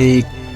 1,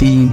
3,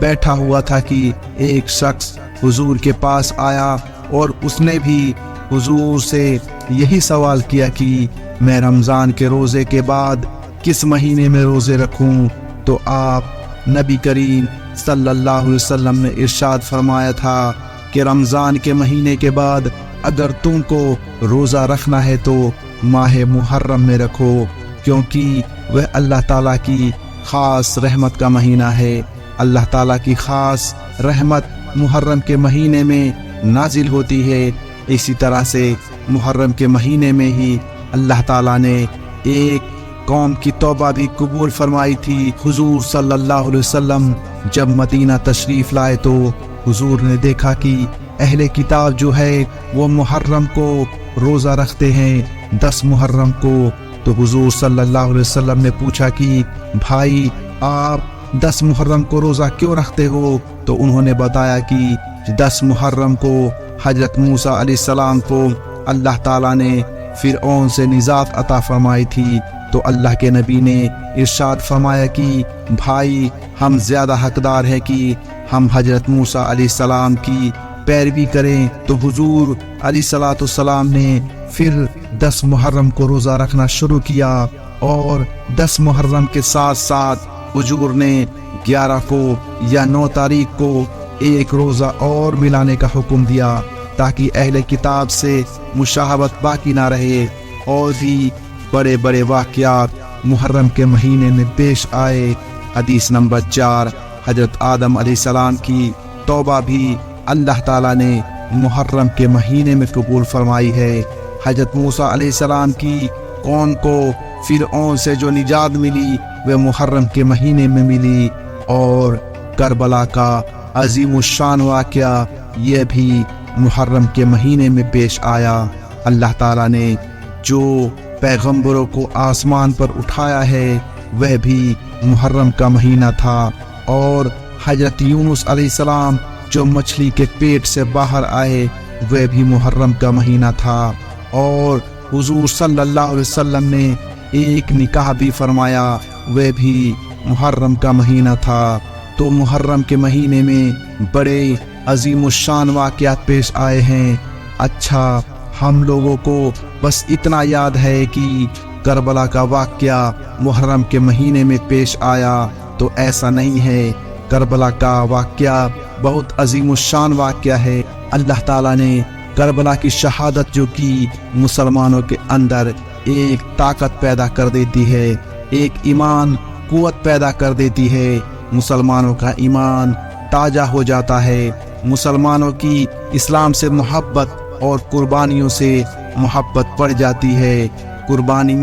بیٹھا ہوا تھا کہ ایک شخص حضور کے پاس آیا اور اس نے بھی حضور سے یہی سوال کیا کہ میں رمضان کے روزے کے بعد کس مہینے میں روزے رکھوں؟ تو آپ نبی کریم صلی اللہ علیہ وسلم نے ارشاد فرمایا تھا کہ رمضان کے مہینے کے بعد اگر تم کو روزہ رکھنا ہے تو ماہ محرم میں رکھو، کیونکہ وہ اللہ تعالیٰ کی خاص رحمت کا مہینہ ہے۔ اللہ تعالیٰ کی خاص رحمت محرم کے مہینے میں نازل ہوتی ہے۔ اسی طرح سے محرم کے مہینے میں ہی اللہ تعالیٰ نے ایک قوم کی توبہ بھی قبول فرمائی تھی۔ حضور صلی اللہ علیہ وسلم جب مدینہ تشریف لائے تو حضور نے دیکھا کہ اہل کتاب جو ہے وہ محرم کو روزہ رکھتے ہیں، 10 محرم کو۔ تو حضور صلی اللہ علیہ وسلم نے پوچھا کہ بھائی آپ 10 محرم کو روزہ کیوں رکھتے ہو؟ تو انہوں نے بتایا کہ 10 محرم کو حضرت موسیٰ علیہ السلام کو اللہ تعالیٰ نے فرعون سے نجات عطا فرمائی تھی۔ تو اللہ کے نبی نے ارشاد فرمایا کہ بھائی ہم زیادہ حقدار ہیں کہ ہم حضرت موسیٰ علیہ السلام کی پیروی کریں۔ تو حضور علیہ السلام نے پھر 10 محرم کو روزہ رکھنا شروع کیا، اور 10 محرم کے ساتھ ساتھ حضور نے 11 کو یا 9 تاریخ کو ایک روزہ اور ملانے کا حکم دیا، تاکہ اہل کتاب سے مشابہت باقی نہ رہے، اور بھی بڑے بڑے واقعات محرم کے مہینے میں پیش آئے۔ حدیث نمبر 4، حضرت آدم علیہ السلام کی توبہ بھی اللہ تعالیٰ نے محرم کے مہینے میں قبول فرمائی ہے۔ حضرت موسیٰ علیہ السلام کی قوم کو فرعون سے جو نجات ملی وہ محرم کے مہینے میں ملی، اور کربلا کا عظیم الشان واقعہ یہ بھی محرم کے مہینے میں پیش آیا۔ اللہ تعالیٰ نے جو پیغمبروں کو آسمان پر اٹھایا ہے وہ بھی محرم کا مہینہ تھا، اور حضرت یونس علیہ السلام جو مچھلی کے پیٹ سے باہر آئے وہ بھی محرم کا مہینہ تھا، اور حضور صلی اللہ علیہ وسلم نے ایک نکاح بھی فرمایا وہ بھی محرم کا مہینہ تھا۔ تو محرم کے مہینے میں بڑے عظیم الشان واقعات پیش آئے ہیں۔ اچھا ہم لوگوں کو بس اتنا یاد ہے کہ کربلا کا واقعہ محرم کے مہینے میں پیش آیا، تو ایسا نہیں ہے۔ کربلا کا واقعہ بہت عظیم الشان واقعہ ہے۔ اللہ تعالیٰ نے کربلا کی شہادت جو کی مسلمانوں کے اندر ایک طاقت پیدا کر دیتی ہے، ایک ایمان قوت پیدا کر دیتی ہے۔ مسلمانوں کا ایمان تازہ ہو جاتا ہے، مسلمانوں کی اسلام سے محبت اور قربانیوں سے محبت بڑھ جاتی ہے، قربانی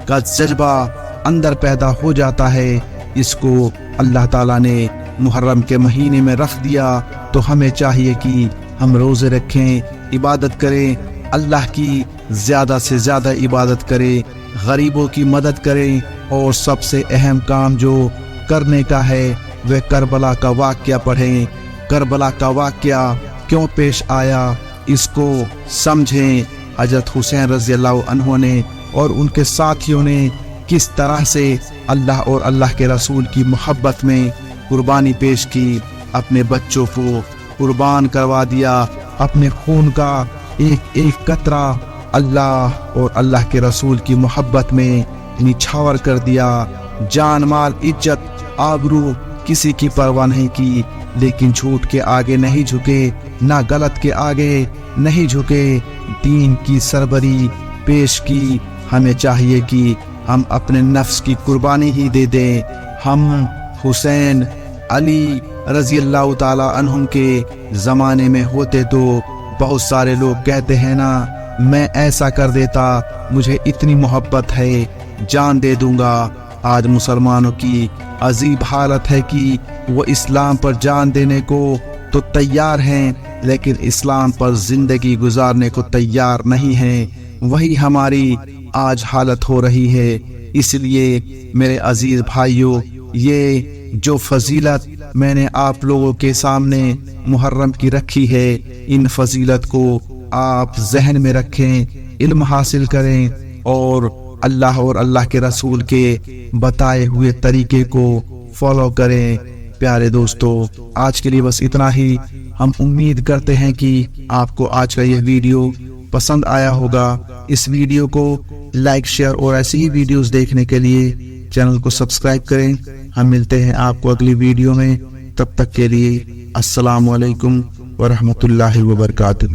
کا جذبہ اندر پیدا ہو جاتا ہے۔ اس کو اللہ تعالیٰ نے محرم کے مہینے میں رکھ دیا، تو ہمیں چاہیے کہ ہم روزے رکھیں، عبادت کریں، اللہ کی زیادہ سے زیادہ عبادت کریں، غریبوں کی مدد کریں، اور سب سے اہم کام جو کرنے کا ہے وہ کربلا کا واقعہ پڑھیں۔ کربلا کا واقعہ کیوں پیش آیا اس کو سمجھیں۔ حضرت حسین رضی اللہ عنہ نے اور ان کے ساتھیوں نے کس طرح سے اللہ اور اللہ کے رسول کی محبت میں قربانی پیش کی، اپنے بچوں کو قربان کروا دیا، اپنے خون کا ایک ایک قطرہ اللہ اور اللہ کے رسول کی محبت میں نچھاور کر دیا۔ جان مال عزت آبرو کسی کی پرواہ نہیں کی، لیکن جھوٹ کے آگے نہیں جھکے، نہ غلط کے آگے نہیں جھکے، دین کی سربری پیش کی۔ ہمیں چاہیے کہ ہم اپنے نفس کی قربانی ہی دے دیں۔ ہم حسین علی رضی اللہ تعالی عنہم کے زمانے میں ہوتے تو بہت سارے لوگ کہتے ہیں نا، میں ایسا کر دیتا، مجھے اتنی محبت ہے، جان دے دوں گا۔ آج مسلمانوں کی عجیب حالت ہے کہ وہ اسلام پر جان دینے کو تو تیار ہیں، لیکن اسلام پر زندگی گزارنے کو تیار نہیں ہیں۔ وہی ہماری آج حالت ہو رہی ہے۔ اس لیے میرے عزیز بھائیوں، یہ جو فضیلت میں نے آپ لوگوں کے سامنے محرم کی رکھی ہے، ان فضیلت کو آپ ذہن میں رکھیں، علم حاصل کریں، اور اللہ اور اللہ کے رسول کے بتائے ہوئے طریقے کو فالو کریں، پیارے دوستو آج کے لیے بس اتنا ہی۔ ہم امید کرتے ہیں کہ آپ کو آج کا یہ ویڈیو پسند آیا ہوگا۔ اس ویڈیو کو لائک شیئر اور ایسی ہی ویڈیوز دیکھنے کے لیے چینل کو سبسکرائب کریں۔ ہم ملتے ہیں آپ کو اگلی ویڈیو میں، تب تک کے لیے السلام علیکم ورحمۃ اللہ وبرکاتہ۔